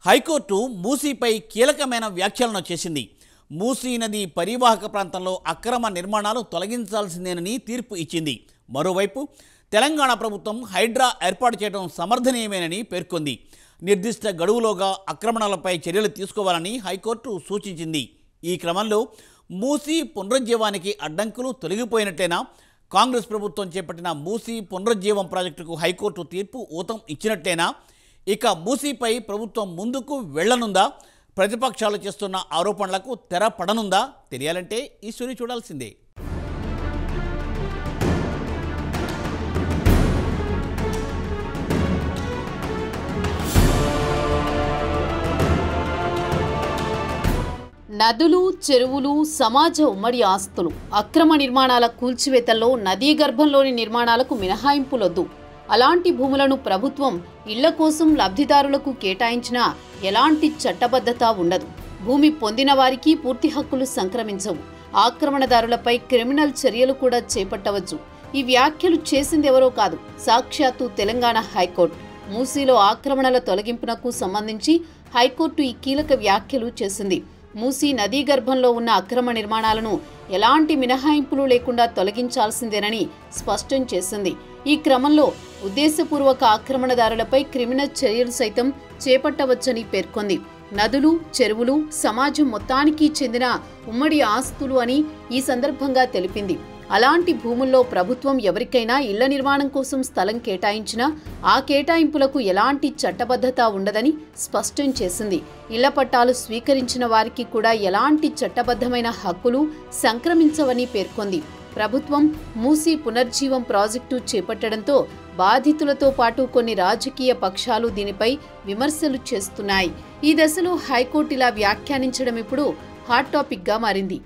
High court మూసీపై కీలకమైన వ్యాఖ్యలను చేసింది. మూసీ నది పరివాహక ప్రాంతంలో అక్రమ నిర్మాణాలు తొలగించాల్సిందేనని తీర్పు ఇచ్చింది. మరోవైపు తెలంగాణ ప్రభుత్వం హైడ్రా ఏర్పాటు చేయడం సమర్థనీయమేనని పేర్కొంది. నిర్దిష్ట గడువులోగా ఆక్రమణలపై చర్యలు తీసుకోవాలని హైకోర్టు సూచించింది. ఈ క్రమంలో మూసీ పునరుజ్జీవానికి అడ్డంకులు తొలగిపోయినట్లేనా? కాంగ్రెస్ ప్రభుత్వం చేపట్టిన మూసీ పునరుజ్జీవం ప్రాజెక్టుకు హైకోర్టు తీర్పు ఊతం ఇచ్చినట్లేనా? ఇక మూసీపై ప్రభుత్వం ముందుకు వెళ్లనుందా? ప్రతిపక్షాలు చేస్తున్న ఆరోపణలకు తెర పడనుందా? తెలియాలంటే ఈ స్టోరీ చూడాల్సిందే. నదులు, చెరువులు, సమాజ ఉమ్మడి ఆస్తులు, అక్రమ నిర్మాణాల కూల్చివేతల్లో నదీ గర్భంలోని నిర్మాణాలకు మినహాయింపులొద్దు. అలాంటి భూములను ప్రభుత్వం ఇళ్ల కోసం లబ్ధిదారులకు కేటాయించినా ఎలాంటి చట్టబద్ధత ఉండదు. భూమి పొందిన వారికి పూర్తి హక్కులు సంక్రమించవు. ఆక్రమణదారులపై క్రిమినల్ చర్యలు కూడా చేపట్టవచ్చు. ఈ వ్యాఖ్యలు చేసిందెవరో కాదు, సాక్షాత్తు తెలంగాణ హైకోర్టు. మూసీలో ఆక్రమణల తొలగింపునకు సంబంధించి హైకోర్టు ఈ కీలక వ్యాఖ్యలు చేసింది. మూసీ నదీ గర్భంలో ఉన్న అక్రమ నిర్మాణాలను ఎలాంటి మినహాయింపులు లేకుండా తొలగించాల్సిందేనని స్పష్టం చేసింది. ఈ క్రమంలో ఉద్దేశపూర్వక ఆక్రమణదారులపై క్రిమినల్ చర్యలు సైతం చేపట్టవచ్చని పేర్కొంది. నదులు, చెరువులు సమాజం మొత్తానికి చెందిన ఉమ్మడి ఆస్తులు అని ఈ సందర్భంగా తెలిపింది. అలాంటి భూముల్లో ప్రభుత్వం ఎవరికైనా ఇళ్ల నిర్మాణం కోసం స్థలం కేటాయించినా ఆ కేటాయింపులకు ఎలాంటి చట్టబద్ధత ఉండదని స్పష్టం చేసింది. ఇళ్ల పట్టాలు స్వీకరించిన వారికి కూడా ఎలాంటి చట్టబద్ధమైన హక్కులు సంక్రమించవని పేర్కొంది. ప్రభుత్వం మూసీ పునర్జీవం ప్రాజెక్టు చేపట్టడంతో బాధితులతో పాటు కొన్ని రాజకీయ పక్షాలు దీనిపై విమర్శలు చేస్తున్నాయి. ఈ దశలో హైకోర్టు ఇలా వ్యాఖ్యానించడం ఇప్పుడు హాట్ టాపిక్గా మారింది.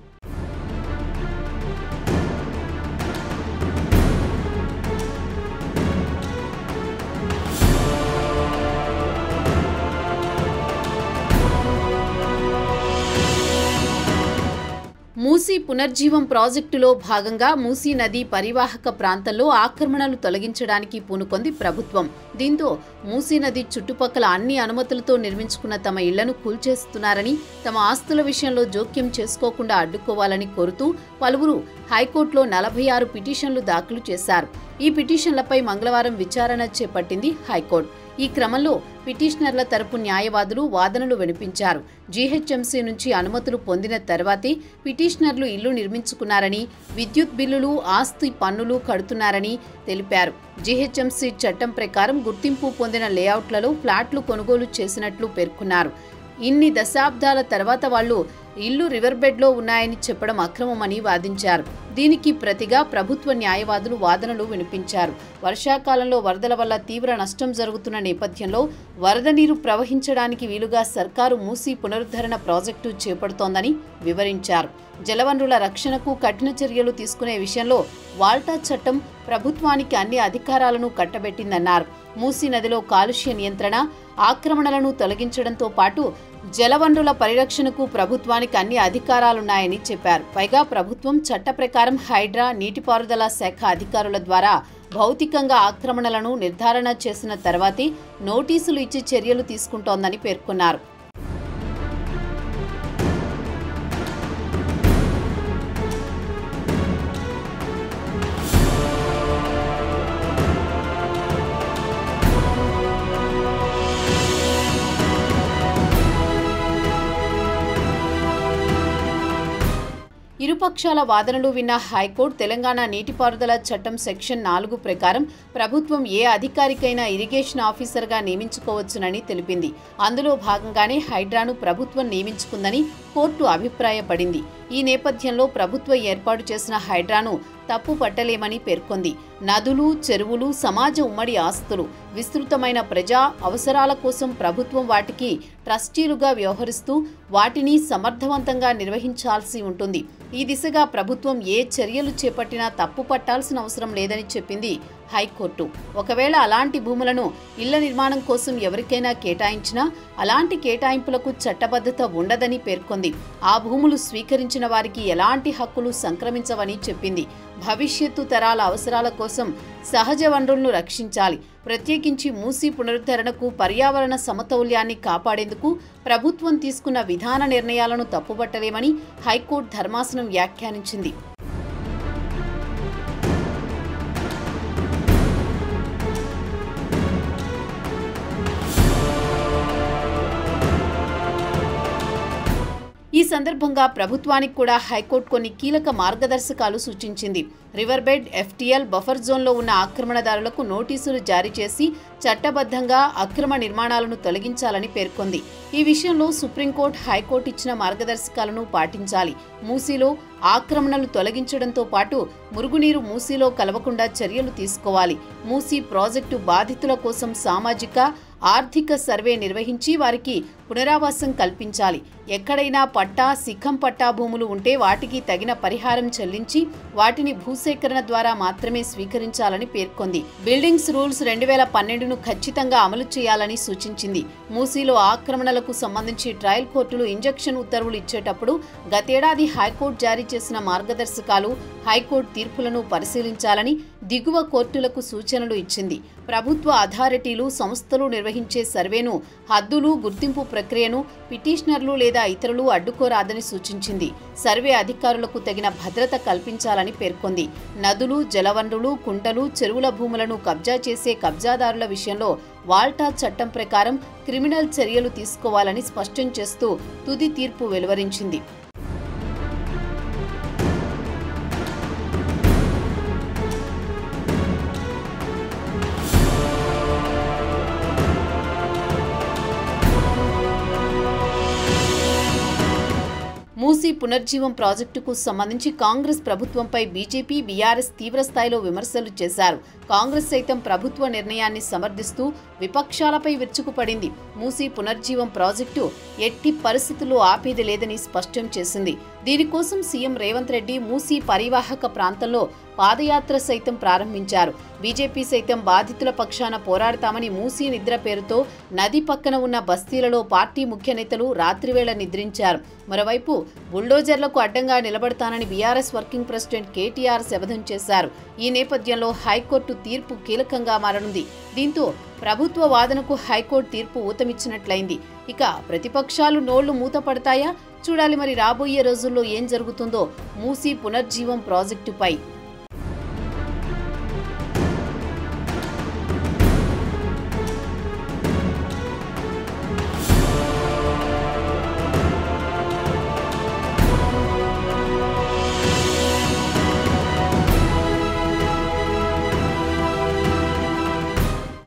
మూసీ పునర్జీవం ప్రాజెక్టులో భాగంగా మూసీ నది పరివాహక ప్రాంతంలో ఆక్రమణలు తొలగించడానికి పూనుకొంది ప్రభుత్వం. దీంతో మూసీ నది చుట్టుపక్కల అన్ని అనుమతులతో నిర్మించుకున్న తమ ఇళ్లను కూల్చేస్తున్నారని, తమ ఆస్తుల విషయంలో జోక్యం చేసుకోకుండా అడ్డుకోవాలని కోరుతూ పలువురు హైకోర్టులో 46 పిటిషన్లు దాఖలు చేశారు. ఈ పిటిషన్లపై మంగళవారం విచారణ చేపట్టింది హైకోర్టు. ఈ క్రమంలో పిటిషనర్ల తరపు న్యాయవాదులు వాదనలు వినిపించారు. జీహెచ్ఎంసీ నుంచి అనుమతులు పొందిన తర్వాతే పిటిషనర్లు ఇల్లు నిర్మించుకున్నారని, విద్యుత్ బిల్లులు, ఆస్తి పన్నులు కడుతున్నారని తెలిపారు. జీహెచ్ఎంసీ చట్టం ప్రకారం గుర్తింపు పొందిన లేఅవుట్లలో ఫ్లాట్లు కొనుగోలు చేసినట్లు పేర్కొన్నారు. ఇన్ని దశాబ్దాల తర్వాత వాళ్లు ఇల్లు రివర్ బెడ్లో ఉన్నాయని చెప్పడం అక్రమమని వాదించారు. దీనికి ప్రతిగా ప్రభుత్వ న్యాయవాదులు వాదనలు వినిపించారు. వర్షాకాలంలో వరదల వల్ల తీవ్ర నష్టం జరుగుతున్న నేపథ్యంలో వరద నీరు ప్రవహించడానికి వీలుగా సర్కారు మూసీ పునరుద్ధరణ ప్రాజెక్టు చేపడుతోందని వివరించారు. జలవనరుల రక్షణకు కఠిన చర్యలు తీసుకునే విషయంలో వాల్టా చట్టం ప్రభుత్వానికి అన్ని అధికారాలను కట్టబెట్టిందన్నారు. మూసీ నదిలో కాలుష్య నియంత్రణ, ఆక్రమణలను తొలగించడంతో పాటు జలవనరుల పరిరక్షణకు ప్రభుత్వానికి అన్ని అధికారాలున్నాయని చెప్పారు. పైగా ప్రభుత్వం చట్ట ప్రకారం హైడ్రా, నీటిపారుదల శాఖ అధికారుల ద్వారా భౌతికంగా ఆక్రమణలను నిర్ధారణ చేసిన తర్వాతే నోటీసులు ఇచ్చి చర్యలు తీసుకుంటోందని పేర్కొన్నారు. ఇరుపక్షాల వాదనలు విన్న హైకోర్టు తెలంగాణ నీటిపారుదల చట్టం సెక్షన్ 4 ప్రకారం ప్రభుత్వం ఏ అధికారికైనా ఇరిగేషన్ ఆఫీసర్గా నియమించుకోవచ్చునని తెలిపింది. అందులో భాగంగానే హైడ్రాను ప్రభుత్వం నియమించుకుందని కోర్టు అభిప్రాయపడింది. ఈ నేపథ్యంలో ప్రభుత్వం ఏర్పాటు చేసిన హైడ్రాను తప్పు పట్టలేమని పేర్కొంది. నదులు, చెరువులు సమాజ ఉమ్మడి ఆస్తులు. విస్తృతమైన ప్రజా అవసరాల కోసం ప్రభుత్వం వాటికి ట్రస్టీలుగా వ్యవహరిస్తూ వాటిని సమర్థవంతంగా నిర్వహించాల్సి ఉంటుంది. ఈ దిశగా ప్రభుత్వం ఏ చర్యలు చేపట్టినా తప్పు పట్టాల్సిన అవసరం లేదని చెప్పింది హైకోర్టు. ఒకవేళ అలాంటి భూములను ఇళ్ల నిర్మాణం కోసం ఎవరికైనా కేటాయించినా అలాంటి కేటాయింపులకు చట్టబద్ధత ఉండదని పేర్కొంది. ఆ భూములు స్వీకరించిన వారికి ఎలాంటి హక్కులు సంక్రమించవని చెప్పింది. భవిష్యత్తు తరాల అవసరాల కోసం సహజ వనరులను రక్షించాలి. ప్రత్యేకించి మూసీ పునరుద్ధరణకు పర్యావరణ సమతౌల్యాన్ని కాపాడేందుకు ప్రభుత్వం తీసుకున్న విధాన నిర్ణయాలను తప్పుపట్టలేమని హైకోర్టు ధర్మాసనం వ్యాఖ్యానించింది. ఈ సందర్భంగా ప్రభుత్వానికి కూడా హైకోర్టు కొన్ని కీలక మార్గదర్శకాలు సూచించింది. రివర్ బెడ్, ఎఫ్టీఎల్, బఫర్ జోన్లో ఉన్న ఆక్రమణదారులకు నోటీసులు జారీ చేసి చట్టబద్ధంగా అక్రమ నిర్మాణాలను తొలగించాలని పేర్కొంది. ఈ విషయంలో సుప్రీంకోర్టు, హైకోర్టు ఇచ్చిన మార్గదర్శకాలను పాటించాలి. మూసీలో ఆక్రమణలు తొలగించడంతో పాటు మురుగునీరు మూసీలో కలవకుండా చర్యలు తీసుకోవాలి. మూసీ ప్రాజెక్టు బాధితుల కోసం సామాజిక, ఆర్థిక సర్వే నిర్వహించి వారికి పునరావాసం కల్పించాలి. ఎక్కడైనా పట్టా, సిఖం పట్టా భూములు ఉంటే వాటికి తగిన పరిహారం చెల్లించి వాటిని భూసేకరణ ద్వారా మాత్రమే స్వీకరించాలని పేర్కొంది. బిల్డింగ్స్ రూల్స్ 2012ను ఖచ్చితంగా అమలు చేయాలని సూచించింది. మూసీలో ఆక్రమణలకు సంబంధించి ట్రయల్ కోర్టులు ఇంజక్షన్ ఉత్తర్వులు ఇచ్చేటప్పుడు గతేడాది హైకోర్టు జారీ చేసిన మార్గదర్శకాలు, హైకోర్టు తీర్పులను పరిశీలించాలని దిగువ కోర్టులకు సూచనలు ఇచ్చింది. ప్రభుత్వ అథారిటీలు, సంస్థలు నిర్వహించే సర్వేను, హద్దులు, గుర్తింపు ప్రక్రియను పిటిషనర్లు లేదా ఇతరులు అడ్డుకోరాదని సూచించింది. సర్వే అధికారులకు తగిన భద్రత కల్పించాలని పేర్కొంది. నదులు, జలవనరులు, కుంటలు, చెరువుల భూములను కబ్జా చేసే కబ్జాదారుల విషయంలో వాల్టా చట్టం ప్రకారం క్రిమినల్ చర్యలు తీసుకోవాలని స్పష్టం చేస్తూ తుది తీర్పు వెలువరించింది. మూసీ పునర్జీవం ప్రాజెక్టుకు సంబంధించి కాంగ్రెస్ ప్రభుత్వంపై బీజేపీ, బీఆర్ఎస్ తీవ్రస్థాయిలో విమర్శలు చేశారు. కాంగ్రెస్ సైతం ప్రభుత్వ నిర్ణయాన్ని సమర్థిస్తూ విపక్షాలపై విరుచుకుపడింది. మూసీ పునర్జీవం ప్రాజెక్టు ఎట్టి పరిస్థితుల్లో ఆపేది లేదని స్పష్టం చేసింది. దీనికోసం సీఎం రేవంత్ రెడ్డి మూసీ పరివాహక ప్రాంతంలో పాదయాత్ర సైతం ప్రారంభించారు. బీజేపీ సైతం బాధితుల పక్షాన పోరాడతామని మూసీ నిద్ర పేరుతో నది పక్కన ఉన్న బస్తీలలో పార్టీ ముఖ్య నేతలు రాత్రివేళ నిద్రించారు. మరోవైపు బుల్డోజర్లకు అడ్డంగా నిలబడతానని బీఆర్ఎస్ వర్కింగ్ ప్రెసిడెంట్ కేటీఆర్ శపథం చేశారు. ఈ నేపథ్యంలో హైకోర్టు తీర్పు కీలకంగా మారనుంది. దీంతో ప్రభుత్వ వాదనకు హైకోర్టు తీర్పు ఊతమిచ్చినట్లయింది. ఇక ప్రతిపక్షాలు నోళ్లు మూతపడతాయా? చూడాలి మరి రాబోయే రోజుల్లో ఏం జరుగుతుందో మూసీ పునర్జీవం ప్రాజెక్టుపై.